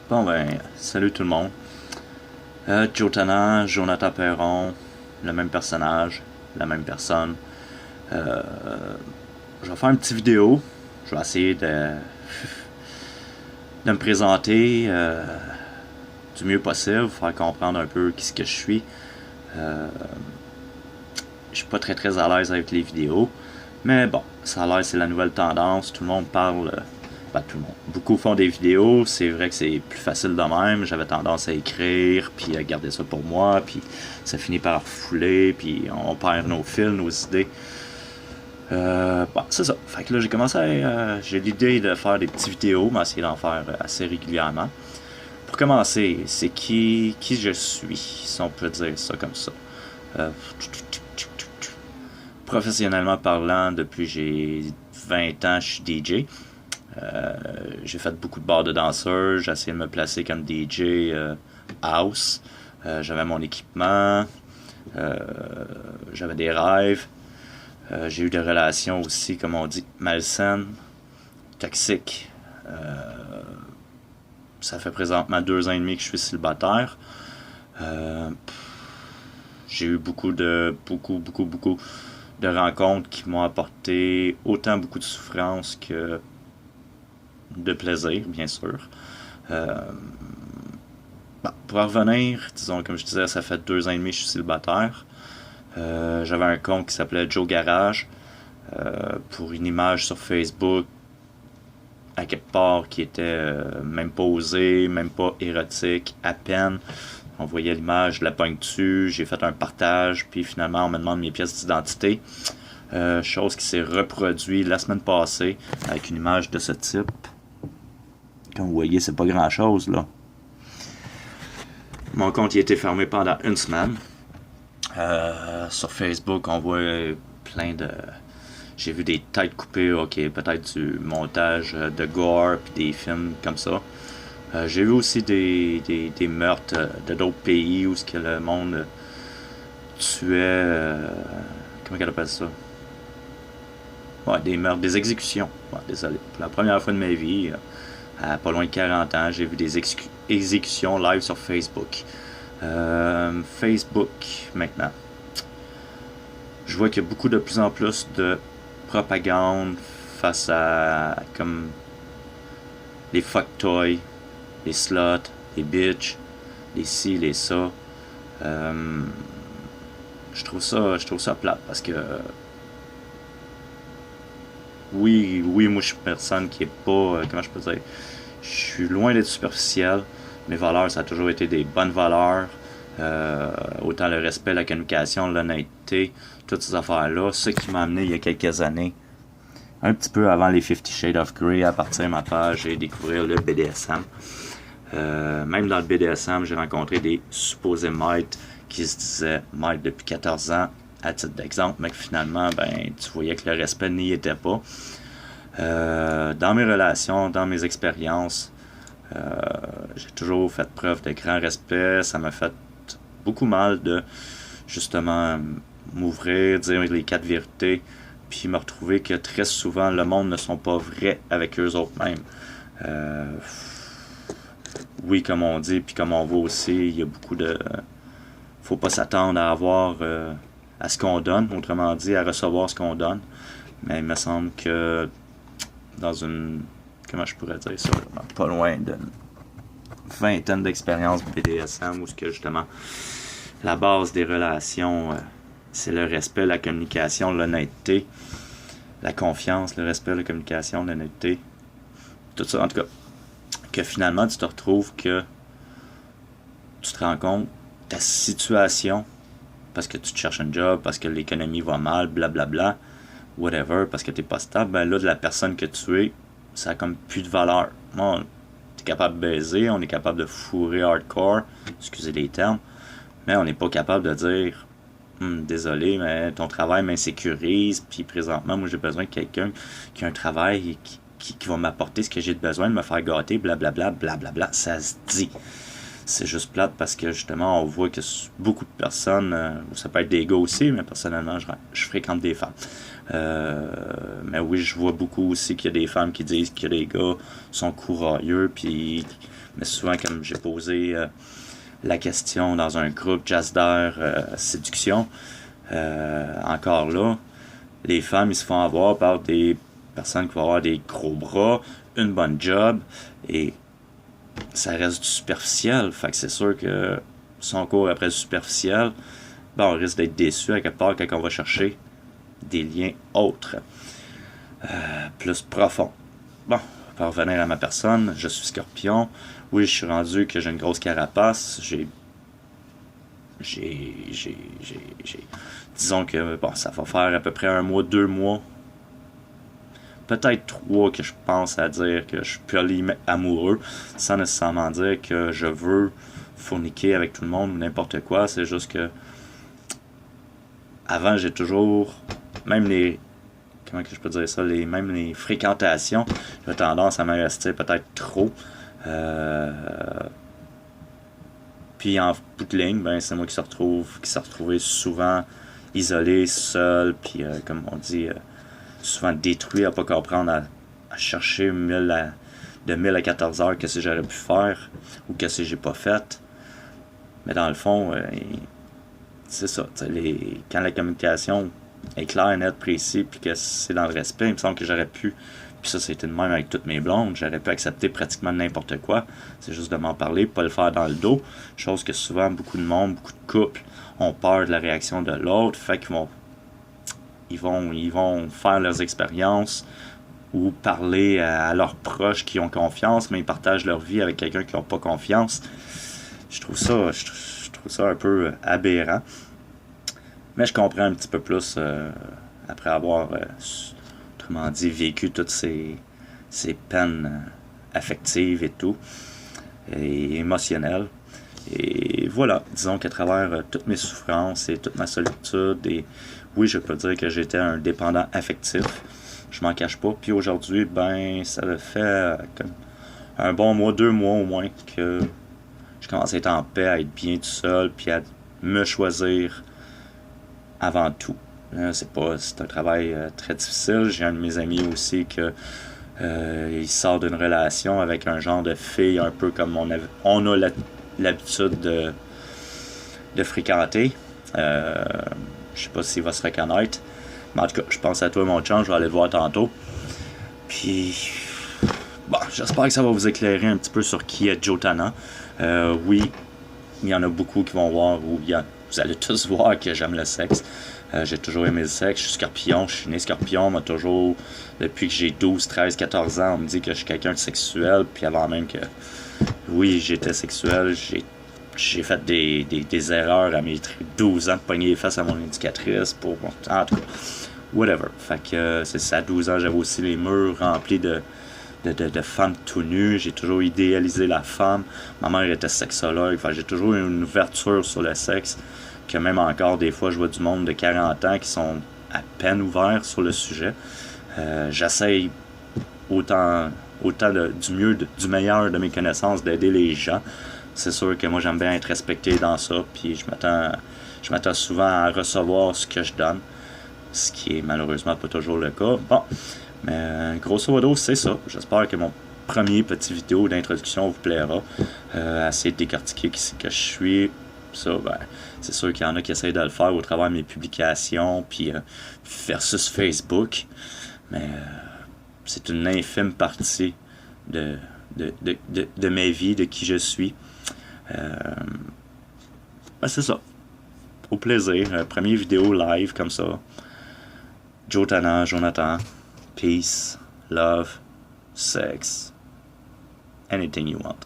Bon ben, salut tout le monde. Joe Tannant, Jonathan Perron, le même personnage, la même personne. Euh, je vais faire une petite vidéo. Je vais essayer de me présenter du mieux possible, faire comprendre un peu qui ce que je suis. Euh, je suis pas très à l'aise avec les vidéos, mais bon, ça a l'air c'est la nouvelle tendance. Tout le monde parle. Tout le monde. Beaucoup font des vidéos, c'est vrai que c'est plus facile de même. J'avais tendance à écrire, puis à garder ça pour moi, puis ça finit par fouler, puis on perd nos fils, nos idées. Bon, c'est ça. Fait que là, j'ai l'idée de faire des petites vidéos, mais essayer d'en faire assez régulièrement. Pour commencer, c'est qui je suis, si on peut dire ça comme ça. Euh, Professionnellement parlant, depuis j'ai 20 ans, je suis DJ. J'ai fait beaucoup de bars de danseurs, j'ai essayé de me placer comme DJ house. J'avais mon équipement, euh, j'avais des rêves. J'ai eu des relations aussi, comme on dit, malsaines, toxiques. Ça fait présentement 2 ans et demi que je suis célibataire. Euh, j'ai eu beaucoup de rencontres qui m'ont apporté autant beaucoup de souffrance que de plaisir, bien sûr. Euh, pour en revenir, disons, comme je disais, ça fait 2 ans et demi que je suis célibataire. J'avais un compte qui s'appelait Joe Garage pour une image sur Facebook à quelque part qui était même pas osée, même pas érotique, à peine. On voyait l'image, je la pogne dessus, j'ai fait un partage, puis finalement on me demande mes pièces d'identité. Chose qui s'est reproduite la semaine passée avec une image de ce type. Comme vous voyez, c'est pas grand chose là. Mon compte il a été fermé pendant une semaine. Sur Facebook, on voit plein de. J'ai vu des têtes coupées, ok, peut-être du montage de gore puis des films comme ça. J'ai vu aussi des meurtres de d'autres pays où ce que le monde tuait. Comment on appelle ça? Ouais, des meurtres, des exécutions. Ouais, désolé. Pour la première fois de ma vie, à pas loin de 40 ans, j'ai vu des exécutions live sur Facebook. Facebook, maintenant. Je vois qu'il y a beaucoup de plus en plus de propagande face à comme les fuck toys, les sluts, les bitches, les ci, les ça. Je trouve ça plate parce que oui, moi je suis une personne qui est pas, comment je peux dire, je suis loin d'être superficiel. Mes valeurs, ça a toujours été des bonnes valeurs. Autant le respect, la communication, l'honnêteté, toutes ces affaires-là. Ce qui m'a amené il y a quelques années, un petit peu avant les 50 Shades of Grey, à partir de ma page et découvrir le BDSM. Même dans le BDSM, j'ai rencontré des supposés maîtres qui se disaient maîtres depuis 14 ans, à titre d'exemple, mais que finalement, ben, tu voyais que le respect n'y était pas. Dans mes relations, dans mes expériences, j'ai toujours fait preuve de grand respect. Ça m'a fait beaucoup mal de justement m'ouvrir, dire les 4 vérités, puis me retrouver que très souvent le monde ne sont pas vrais avec eux autres mêmes. Oui, comme on dit, puis comme on voit aussi, il y a beaucoup de. Faut pas s'attendre à avoir à ce qu'on donne, autrement dit, à recevoir ce qu'on donne. Mais il me semble que dans une. Comment je pourrais dire ça? Pas loin d'une vingtaine d'expériences BDSM où ce que justement la base des relations c'est le respect, la communication, l'honnêteté, la confiance, le respect, la communication, l'honnêteté, tout ça en tout cas, que finalement tu te retrouves que tu te rends compte ta situation parce que tu te cherches un job, parce que l'économie va mal, blablabla, whatever, parce que t'es pas stable, ben là de la personne que tu es, ça a comme plus de valeur. Bon, t'es capable de baiser, on est capable de fourrer hardcore, excusez les termes, mais on n'est pas capable de dire désolé, mais ton travail m'insécurise, puis présentement, moi j'ai besoin de quelqu'un qui a un travail et qui va m'apporter ce que j'ai besoin, de me faire gâter, blablabla, blablabla, ça se dit. c'est juste plate parce que justement on voit que beaucoup de personnes, ça peut être des gars aussi, mais personnellement je fréquente des femmes. Mais oui, je vois beaucoup aussi qu'il y a des femmes qui disent que les gars sont courageux, puis mais souvent comme j'ai posé la question dans un groupe Jazz d'air séduction, encore là, les femmes ils se font avoir par des personnes qui vont avoir des gros bras, une bonne job, et ça reste du superficiel. Fait que c'est sûr que si on court après le superficiel, ben on risque d'être déçu à quelque part quand on va chercher des liens autres, plus profonds. Bon, pour revenir à ma personne, je suis Scorpion. Oui, je suis rendu que j'ai une grosse carapace. Disons que bon, ça va faire à peu près 1 mois, 2 mois, peut-être 3 que je pense à dire que je suis amoureux, sans nécessairement dire que je veux fourniquer avec tout le monde ou n'importe quoi. C'est juste que avant, j'ai toujours, même les, comment que je peux dire ça, même les fréquentations, j'ai tendance à m'investir peut-être trop. Puis en bout de ligne, ben, c'est moi qui s'est retrouvé souvent isolé, seul, puis comme on dit, souvent détruit à pas comprendre, à chercher de 1000 à 14 heures qu'est-ce que j'aurais pu faire ou qu'est-ce que j'ai pas fait. Mais dans le fond, c'est ça. Quand la communication est claire, nette, précise, puis que c'est dans le respect, il me semble que j'aurais pu, puis ça c'était de même avec toutes mes blondes, j'aurais pu accepter pratiquement n'importe quoi. C'est juste de m'en parler, pas le faire dans le dos. Chose que souvent beaucoup de monde, beaucoup de couples ont peur de la réaction de l'autre, fait qu'ils ils vont faire leurs expériences ou parler à leurs proches qui ont confiance, mais ils partagent leur vie avec quelqu'un qui n'a pas confiance. Je trouve ça un peu aberrant. Mais je comprends un petit peu plus après avoir, autrement dit, vécu toutes ces peines affectives et tout, et émotionnelles. Et voilà, disons qu'à travers toutes mes souffrances et toute ma solitude, et oui, je peux dire que j'étais un dépendant affectif, je m'en cache pas. Puis aujourd'hui, ben, ça fait comme un bon mois, 2 mois au moins, que je commence à être en paix, à être bien tout seul, puis à me choisir avant tout. C'est un travail très difficile. J'ai un de mes amis aussi que il sort d'une relation avec un genre de fille un peu comme on a l'habitude de fréquenter. Je sais pas s'il va se reconnaître. Mais en tout cas, je pense à toi, mon chum, je vais aller le voir tantôt. Puis, bon, j'espère que ça va vous éclairer un petit peu sur qui est Joe Tana. Oui, il y en a beaucoup qui vont voir, vous allez tous voir que j'aime le sexe. J'ai toujours aimé le sexe, je suis Scorpion, je suis né Scorpion, moi toujours, depuis que j'ai 12, 13, 14 ans, on me dit que je suis quelqu'un de sexuel, puis avant même que, oui, j'étais sexuel, j'ai fait des erreurs à mes 12 ans de pogner les fesses à mon éducatrice pour, en tout cas, whatever. Fait que c'est ça, à 12 ans, j'avais aussi les murs remplis de femmes tout nues. J'ai toujours idéalisé la femme. Ma mère était sexologue, fait que j'ai toujours eu une ouverture sur le sexe, que même encore, des fois, je vois du monde de 40 ans qui sont à peine ouverts sur le sujet. J'essaye autant du meilleur de mes connaissances d'aider les gens. C'est sûr que moi j'aime bien être respecté dans ça, puis je m'attends souvent à recevoir ce que je donne, ce qui est malheureusement pas toujours le cas. Bon, mais grosso modo c'est ça. J'espère que mon premier petit vidéo d'introduction vous plaira. Essayer de décortiquer qui c'est que je suis. Ça, ben, c'est sûr qu'il y en a qui essayent de le faire au travers de mes publications, puis versus Facebook, mais c'est une infime partie de ma vie, de qui je suis. Ben c'est ça. Au plaisir. Première vidéo live comme ça. Joe Tana, Jonathan. Peace, love, sex. Anything you want.